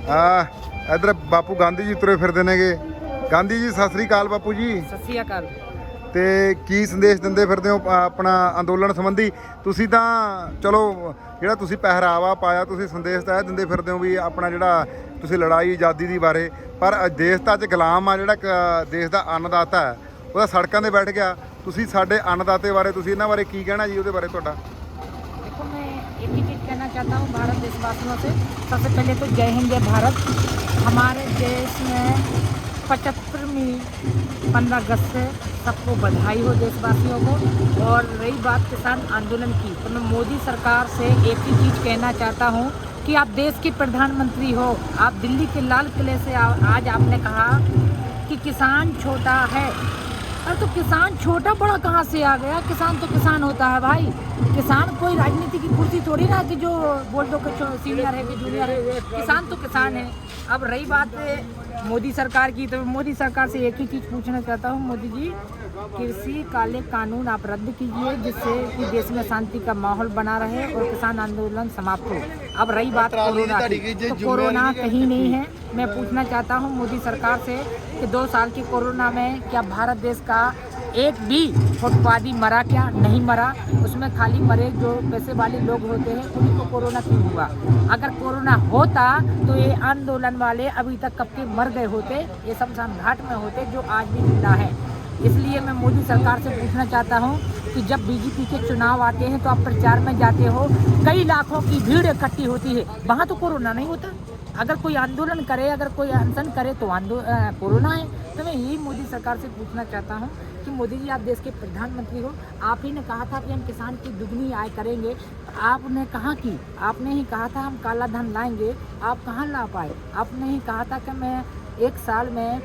इधर बापू गांधी जी तुरे फिरते नेगे। गांधी जी सत श्री अकाल बापू जी। सत श्री अकाल। ਤੇ ਕੀ ਸੰਦੇਸ਼ ਦਿੰਦੇ ਫਿਰਦੇ ਹੋ ਆਪਣਾ ਅੰਦੋਲਨ ਸੰਬੰਧੀ? ਤੁਸੀਂ ਤਾਂ ਚਲੋ ਜਿਹੜਾ ਤੁਸੀਂ ਪਹਿਰਾਵਾ ਪਾਇਆ, ਤੁਸੀਂ ਸੰਦੇਸ਼ ਤਾਂ ਇਹ ਦਿੰਦੇ ਫਿਰਦੇ ਹੋ ਵੀ ਆਪਣਾ ਜਿਹੜਾ ਤੁਸੀਂ ਲੜਾਈ ਆਜ਼ਾਦੀ ਦੀ ਬਾਰੇ, ਪਰ ਦੇਸ਼ ਤਾਂ ਅੱਜ ਗੁਲਾਮ ਆ, ਜਿਹੜਾ ਦੇਸ਼ ਦਾ ਅੰਨਦਾਤਾ ਹੈ ਉਹਦਾ ਸੜਕਾਂ 'ਤੇ ਬੈਠ ਗਿਆ। ਤੁਸੀਂ ਸਾਡੇ ਅੰਨਦਾਤੇ ਬਾਰੇ, ਤੁਸੀਂ ਇਹਨਾਂ ਬਾਰੇ ਕੀ ਕਹਿਣਾ ਜੀ? ਉਹਦੇ ਬਾਰੇ ਤੁਹਾਡਾ? देखो, मैं एक ही चीज़ कहना चाहता हूँ भारत देशवासियों से। सबसे पहले तो जय हिंद जय भारत। हमारे देश में 75वीं 15 अगस्त से सबको बधाई हो देशवासियों को। और रही बात किसान आंदोलन की, तो मैं मोदी सरकार से एक ही चीज़ कहना चाहता हूँ कि आप देश के प्रधानमंत्री हो। आप दिल्ली के लाल किले से आज आपने कहा कि किसान छोटा है। अरे तो किसान छोटा बड़ा कहाँ से आ गया? किसान तो किसान होता है भाई। किसान कोई राजनीति की कुर्सी थोड़ी ना कि जो बोल दो कि सीनियर है कि जूनियर है। किसान तो किसान है। अब रही बात मोदी सरकार की, तो मोदी सरकार से एक ही चीज़ पूछना चाहता हूँ, मोदी जी कृषि काले कानून आप रद्द कीजिए, जिससे कि देश में शांति का माहौल बना रहे और किसान आंदोलन समाप्त हो। अब रही बात कोरोना की, तो कोरोना कहीं नहीं है। मैं पूछना चाहता हूं मोदी सरकार से कि 2 साल की कोरोना में क्या भारत देश का एक भी फुटपाथी मरा? क्या नहीं मरा? उसमें खाली मरे जो पैसे वाले लोग होते हैं उन्हीं को कोरोना क्यों हुआ? अगर कोरोना होता तो ये आंदोलन वाले अभी तक कब के मर गए होते, ये शमशान घाट में होते जो आज भी जिंदा है। इसलिए मैं मोदी सरकार से पूछना चाहता हूं कि जब बीजेपी के चुनाव आते हैं तो आप प्रचार में जाते हो, कई लाखों की भीड़ इकट्ठी होती है, वहाँ तो कोरोना नहीं होता। अगर कोई आंदोलन करे, अगर कोई अनशन करे तो कोरोना है। तो मैं यही मोदी सरकार से पूछना चाहता हूँ कि मोदी जी आप देश के प्रधानमंत्री हो। आप ही ने कहा था कि हम किसान की दुगनी आय करेंगे। आपने कहाँ की? आपने ही कहा था हम काला धन लाएंगे, आप कहाँ ला पाए? आपने ही कहा था कि मैं 1 साल में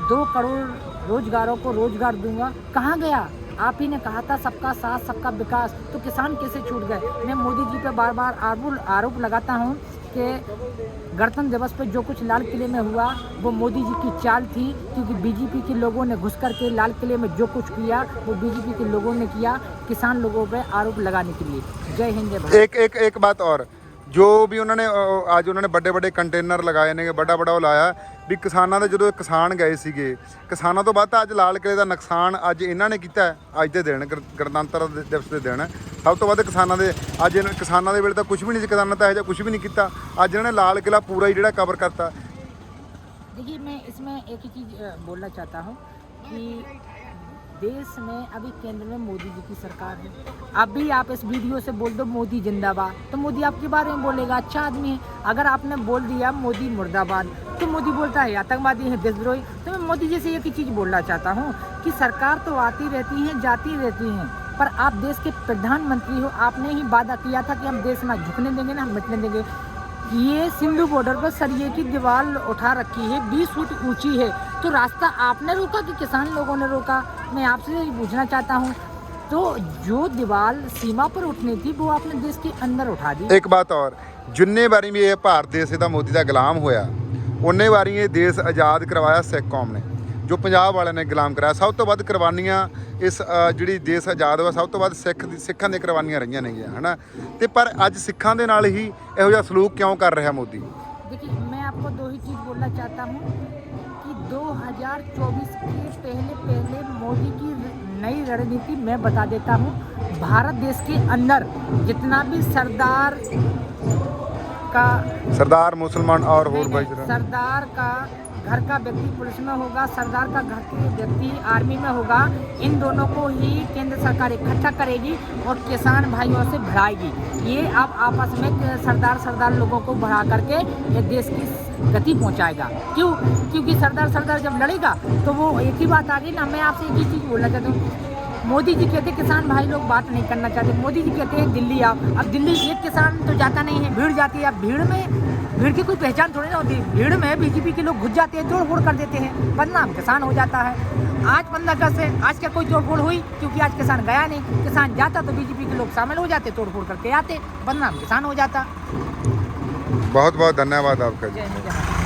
2 करोड़ रोजगारों को रोजगार दूंगा, कहाँ गया? आप ही ने कहा था सबका साथ सबका विकास, तो किसान कैसे छूट गए? मैं मोदी जी पे बार बार आरोप लगाता हूँ कि गणतंत्र दिवस पर जो कुछ लाल किले में हुआ वो मोदी जी की चाल थी, क्योंकि बीजेपी के लोगों ने घुस करके लाल किले में जो कुछ किया वो बीजेपी के लोगों ने किया किसान लोगों पे आरोप लगाने के लिए। जय हिंद जय भारत। एक बात और, जो भी उन्होंने आज उन्होंने बड़े कंटेनर लगाए ने, बड़ा ਉਹ ਲਾਇਆ ਵੀ ਕਿਸਾਨਾਂ ਦੇ, ਜਦੋਂ ਕਿਸਾਨ ਗਏ ਸੀਗੇ ਕਿਸਾਨਾਂ ਤੋਂ ਬਾਅਦ ਤਾਂ ਅੱਜ ਲਾਲ ਕਿਲੇ ਦਾ ਨੁਕਸਾਨ ਅੱਜ ਇਹਨਾਂ ਨੇ ਕੀਤਾ। ਅੱਜ ਦੇ ਦਿਨ ਗਣਤੰਤਰ ਦਿਵਸ ਦੇ ਦਿਨ ਸਭ ਤੋਂ ਵੱਧ ਕਿਸਾਨਾਂ ਦੇ, ਅੱਜ ਕਿਸਾਨਾਂ ਦੇ ਵੇਲੇ ਤਾਂ ਕੁਝ ਵੀ ਨਹੀਂ ਸੀ, ਕਿਸਾਨਾਂ ਤਾਂ ਇਹੋ ਜਿਹਾ ਕੁਝ ਵੀ नहीं ਕੀਤਾ। ਅੱਜ ਇਹਨਾਂ ਨੇ ਲਾਲ ਕਿਲਾ पूरा ही ਜਿਹੜਾ कवर करता। देखिए, मैं इसमें एक ही चीज़ बोलना चाहता हूँ कि देश में अभी केंद्र में मोदी जी की सरकार है। अभी आप इस वीडियो से बोल दो मोदी जिंदाबाद, तो मोदी आपके बारे में बोलेगा अच्छा आदमी है। अगर आपने बोल दिया मोदी मुर्दाबाद, तो मोदी बोलता है आतंकवादी है, देशद्रोही। तो मैं मोदी जी से एक ही चीज़ बोलना चाहता हूँ कि सरकार तो आती रहती है जाती रहती हैं, पर आप देश के प्रधानमंत्री हो। आपने ही वादा किया था कि हम देश में झुकने देंगे ना, हम मिटने देंगे। ये सिंधु बॉर्डर पर सरिये की दीवार उठा रखी है, 20 फुट ऊंची है, तो रास्ता आपने रोका कि किसान लोगों ने रोका? मैं आपसे यही पूछना चाहता हूँ। तो जो दीवार सीमा पर उठनी थी वो आपने देश के अंदर उठा दी। एक बात और, जिन्ने बारी भी ये भारत देश ਦਾ मोदी ਦਾ गुलाम होया, उन्ने बारी ये देश आज़ाद करवाया सिख कौम ने, जो पंजाब वाले ने गुलाम कराया। सब तो वध कुर्बानियां इस ਜਿਹੜੀ देश आज़ाद हुआ, सब तो वध सिखां ਦੀਆਂ कुर्बानियां रही नहीं है ना। तो पर अज सिखां दे नाल ही इहो जिहा सलूक क्यों कर रहा मोदी? देखिए, मैं आपको 2 ही चीज़ बोलना चाहता हूँ कि 2024 के पहले मोदी की नई रणनीति मैं बता देता हूँ। भारत देश के अंदर जितना भी सरदार मुसलमान और सरदार का घर का व्यक्ति पुलिस में होगा, सरदार का घर के व्यक्ति आर्मी में होगा, इन दोनों को ही केंद्र सरकार इकट्ठा करेगी और किसान भाइयों से भिड़ाएगी। ये अब आपस में सरदार लोगों को बढ़ा करके ये देश की गति पहुंचाएगा। क्यों? क्योंकि सरदार जब लड़ेगा तो वो एक ही बात आ गई ना। मैं आपसे एक ही चीज़ बोलना चाहता हूँ। मोदी जी कहते किसान भाई लोग बात नहीं करना चाहते। मोदी जी कहते हैं दिल्ली आओ। अब दिल्ली एक किसान तो जाता नहीं है, भीड़ जाती है। अब भीड़ की कोई पहचान थोड़ी ना होती। भीड़ में बीजेपी के लोग घुस जाते हैं, तोड़ फोड़ कर देते हैं, बदनाम किसान हो जाता है। आज 15 अगस्त है, आज क्या कोई तोड़ फोड़ हुई? क्योंकि आज किसान गया नहीं। किसान जाता तो बीजेपी के लोग शामिल हो जाते, तोड़ फोड़ करके आते, बदनाम किसान हो जाता। बहुत बहुत धन्यवाद आपका।